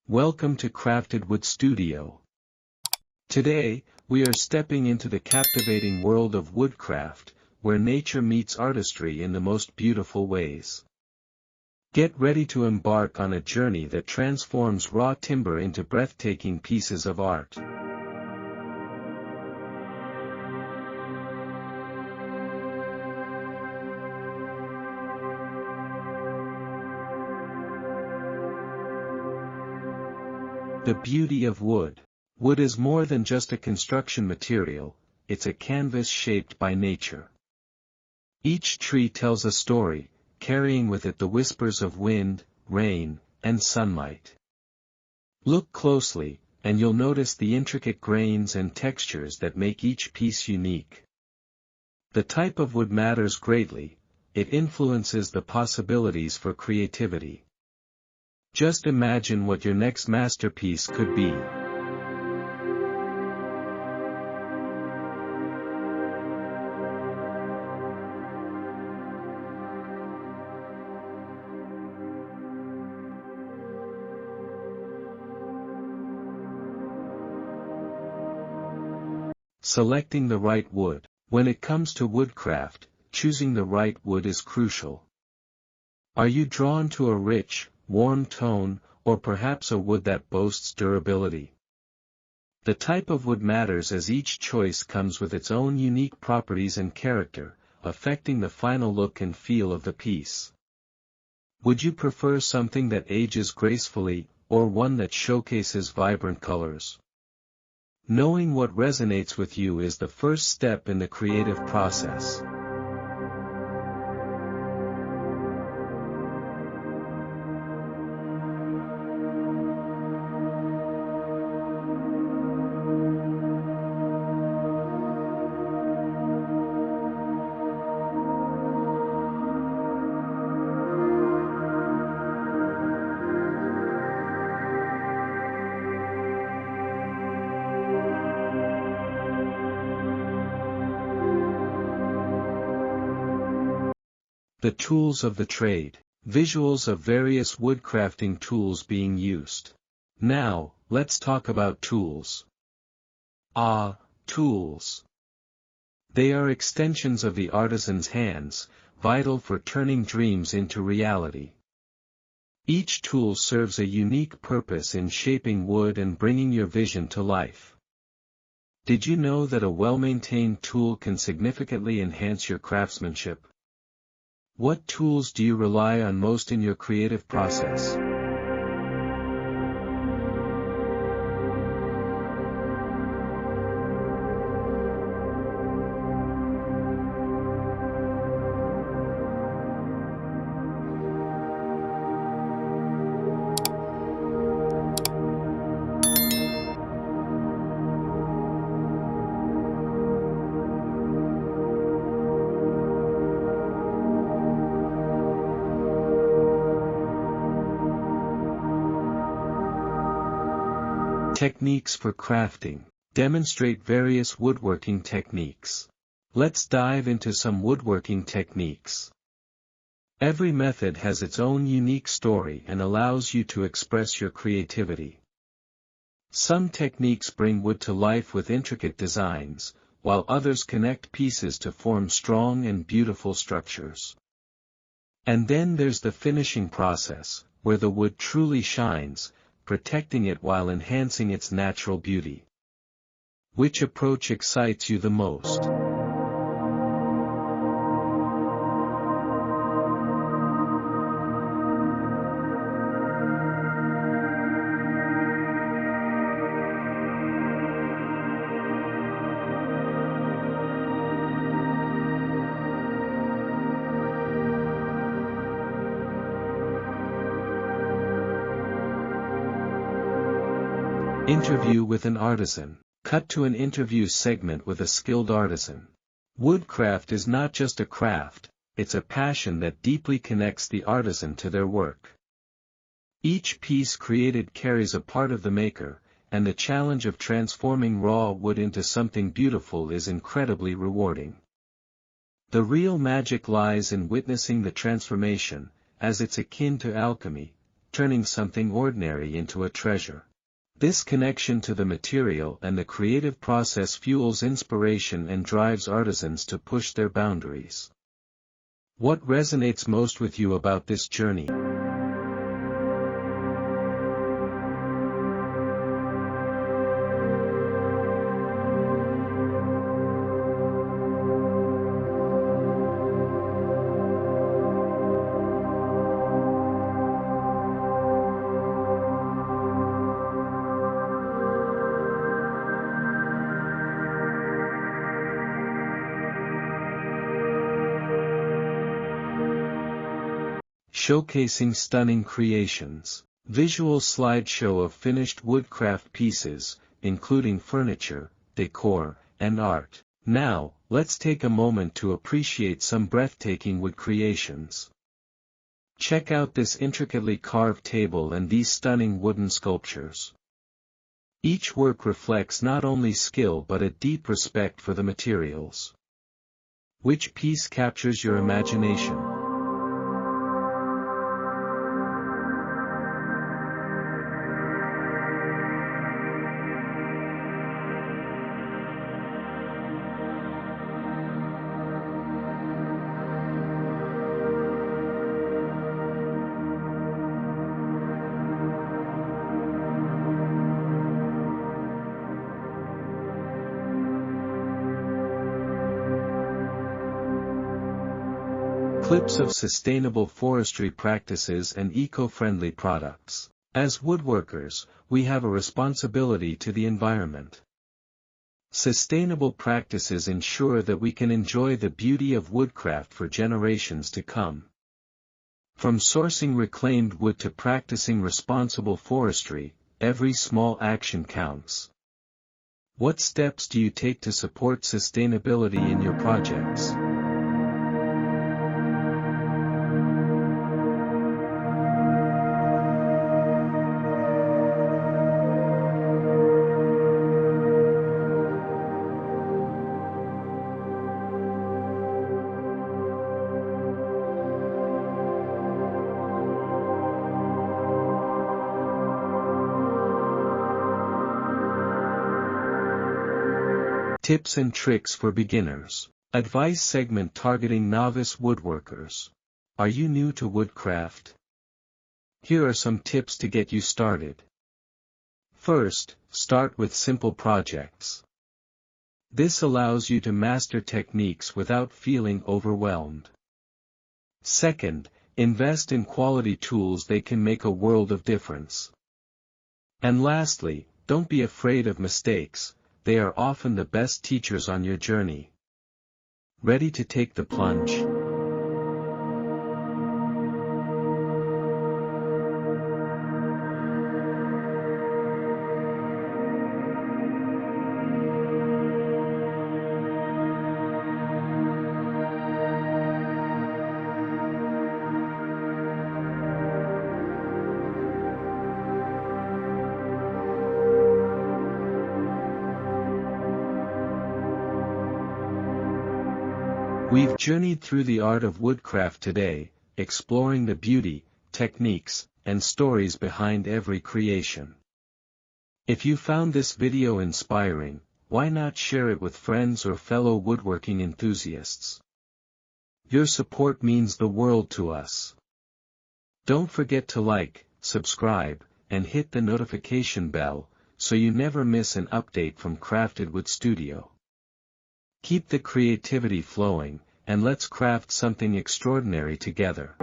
Welcome to Crafted Wood Studio. Today, we are stepping into the captivating world of woodcraft, where nature meets artistry in the most beautiful ways. Get ready to embark on a journey that transforms raw timber into breathtaking pieces of art. The beauty of wood. Wood is more than just a construction material, it's a canvas shaped by nature. Each tree tells a story, carrying with it the whispers of wind, rain, and sunlight. Look closely, and you'll notice the intricate grains and textures that make each piece unique. The type of wood matters greatly, it influences the possibilities for creativity. Just imagine what your next masterpiece could be. Selecting the right wood. When it comes to woodcraft, choosing the right wood is crucial. Are you drawn to a rich, warm tone, or perhaps a wood that boasts durability? The type of wood matters as each choice comes with its own unique properties and character, affecting the final look and feel of the piece. Would you prefer something that ages gracefully, or one that showcases vibrant colors? Knowing what resonates with you is the first step in the creative process. The tools of the trade. Visuals of various woodcrafting tools being used. Now, let's talk about tools. Tools. They are extensions of the artisan's hands, vital for turning dreams into reality. Each tool serves a unique purpose in shaping wood and bringing your vision to life. Did you know that a well-maintained tool can significantly enhance your craftsmanship? What tools do you rely on most in your creative process? Techniques for crafting. Demonstrate various woodworking techniques. Let's dive into some woodworking techniques. Every method has its own unique story and allows you to express your creativity. Some techniques bring wood to life with intricate designs, while others connect pieces to form strong and beautiful structures. And then there's the finishing process, where the wood truly shines, protecting it while enhancing its natural beauty. Which approach excites you the most? Interview with an artisan. Cut to an interview segment with a skilled artisan. Woodcraft is not just a craft, it's a passion that deeply connects the artisan to their work. Each piece created carries a part of the maker, and the challenge of transforming raw wood into something beautiful is incredibly rewarding. The real magic lies in witnessing the transformation, as it's akin to alchemy, turning something ordinary into a treasure. This connection to the material and the creative process fuels inspiration and drives artisans to push their boundaries. What resonates most with you about this journey? Showcasing stunning creations. Visual slideshow of finished woodcraft pieces, including furniture, decor, and art. Now, let's take a moment to appreciate some breathtaking wood creations. Check out this intricately carved table and these stunning wooden sculptures. Each work reflects not only skill but a deep respect for the materials. Which piece captures your imagination? Clips of sustainable forestry practices and eco-friendly products. As woodworkers, we have a responsibility to the environment. Sustainable practices ensure that we can enjoy the beauty of woodcraft for generations to come. From sourcing reclaimed wood to practicing responsible forestry, every small action counts. What steps do you take to support sustainability in your projects? Tips and tricks for beginners. Advice segment targeting novice woodworkers. Are you new to woodcraft? Here are some tips to get you started. First, start with simple projects. This allows you to master techniques without feeling overwhelmed. Second, invest in quality tools. They can make a world of difference. And lastly, don't be afraid of mistakes. They are often the best teachers on your journey. Ready to take the plunge? We've journeyed through the art of woodcraft today, exploring the beauty, techniques, and stories behind every creation. If you found this video inspiring, why not share it with friends or fellow woodworking enthusiasts? Your support means the world to us. Don't forget to like, subscribe, and hit the notification bell, so you never miss an update from Crafted Wood Studio. Keep the creativity flowing, and let's craft something extraordinary together.